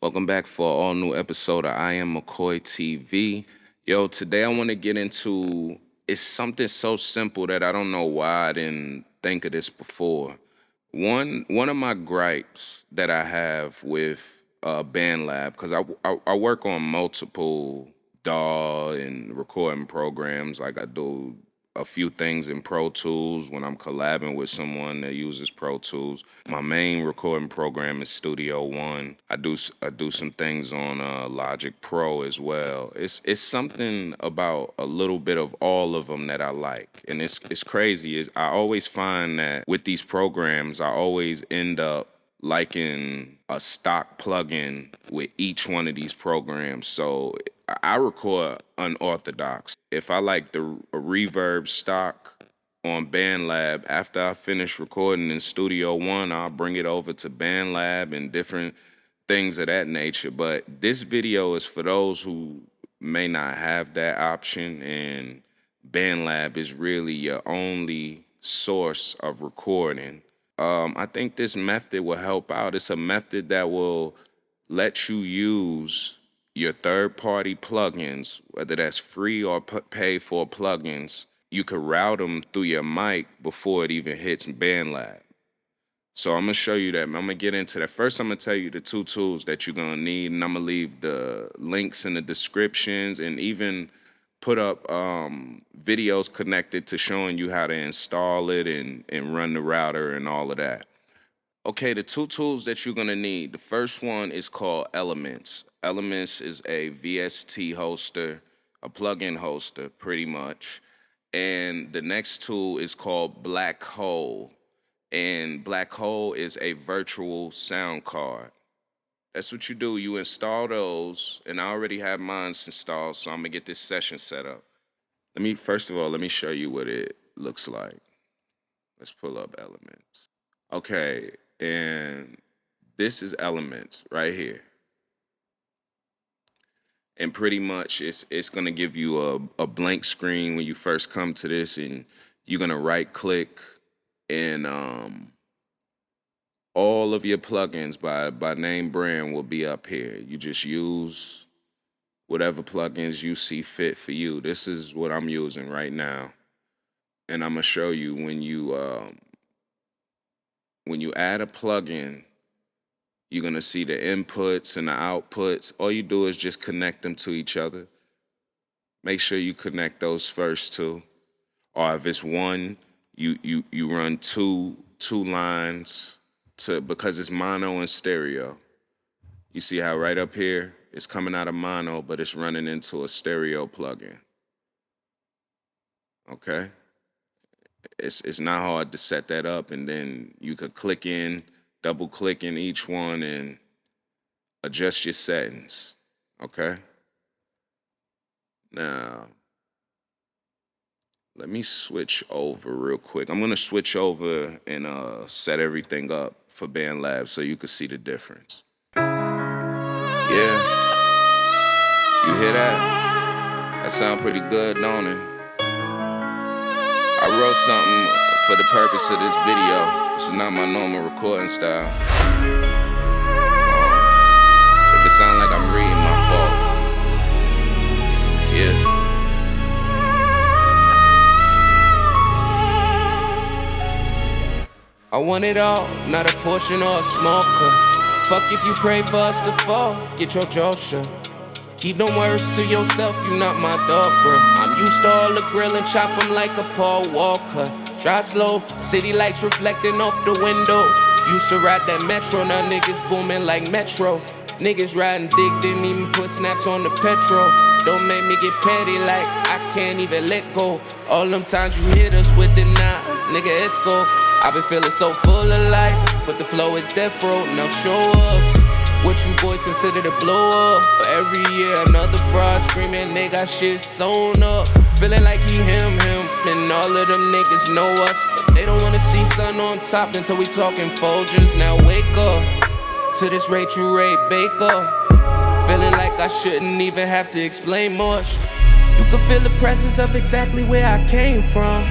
Welcome back for an all-new episode of I Am McCoy TV. Yo, today I want to get into, it's something so simple that I don't know why I didn't think of this before. One of my gripes that I have with BandLab, because I work on multiple DAW and recording programs. Like I do a few things in Pro Tools when I'm collabing with someone that uses Pro Tools. My main recording program is Studio One. I do some things on Logic Pro as well. It's something about a little bit of all of them that I like, and it's crazy. Is I always find that with these programs, I always end up liking a stock plugin with each one of these programs. So I record unorthodox. If I like the reverb stock on BandLab, after I finish recording in Studio One, I'll bring it over to BandLab and different things of that nature. But this video is for those who may not have that option, and BandLab is really your only source of recording. I think this method will help out. It's a method that will let you use your third-party plugins, whether that's free or pay for plugins. You could route them through your mic before it even hits BandLab. So I'm going to show you that. I'm going to get into that. First, I'm going to tell you the two tools that you're going to need, and I'm going to leave the links in the descriptions and even put up videos connected to showing you how to install it and run the router and all of that. Okay, the two tools that you're going to need. The first one is called Elements. Elements is a VST hoster, a plugin hoster, pretty much. And the next tool is called Black Hole. And Black Hole is a virtual sound card. That's what you do. You install those, and I already have mine installed, so I'm gonna get this session set up. First of all, let me show you what it looks like. Let's pull up Elements. Okay, and this is Elements right here. And pretty much it's gonna give you a blank screen when you first come to this, and you're gonna right click, and all of your plugins by name brand will be up here. You just use whatever plugins you see fit for you. This is what I'm using right now. And I'm gonna show you when you add a plugin, you're gonna see the inputs and the outputs. All you do is just connect them to each other. Make sure you connect those first two. Or if it's one, you run two lines because it's mono and stereo. You see how right up here it's coming out of mono, but it's running into a stereo plugin. Okay? It's not hard to set that up, and then you could double click in each one and adjust your settings. Okay? Now, let me switch over real quick. I'm gonna switch over and set everything up for BandLab's so you can see the difference. Yeah, you hear that? That sound pretty good, don't it? I wrote something for the purpose of this video. This is not my normal recording style. If it sound like I'm reading, my fault. Yeah. I want it all, not a portion or a small cup. Fuck if you pray for us to fall, get your jaw shut. Keep no words to yourself, you not my dog, bro. I'm used to all the grill and chop 'em like a Paul Walker. Drive slow, city lights reflecting off the window. Used to ride that Metro, now niggas booming like Metro. Niggas riding dick, didn't even put snaps on the petrol. Don't make me get petty like I can't even let go. All them times you hit us with the knives, nigga, it's go. I've been feeling so full of life, but the flow is death row. Now show us what you boys consider to blow up. Every year another fraud screaming they got shit sewn up. Feeling like he him, and all of them niggas know us, but they don't wanna see sun on top until we talking Folgers. Now wake up to this Rachel Ray Baker. Feeling like I shouldn't even have to explain much. You can feel the presence of exactly where I came from.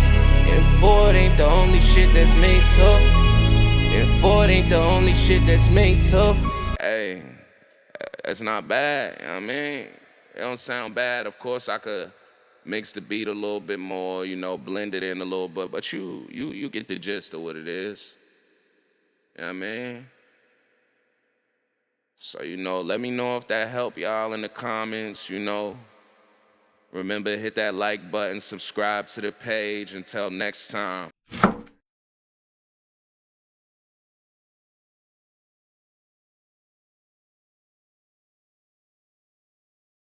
And Ford ain't the only shit that's made tough. And Ford ain't the only shit that's made tough. Hey, It's not bad, you know what I mean? It don't sound bad. Of course, I could mix the beat a little bit more, you know, blend it in a little bit, but you get the gist of what it is. You know what I mean? So, you know, let me know if that helped y'all in the comments, you know. Remember, hit that like button, subscribe to the page. Until next time.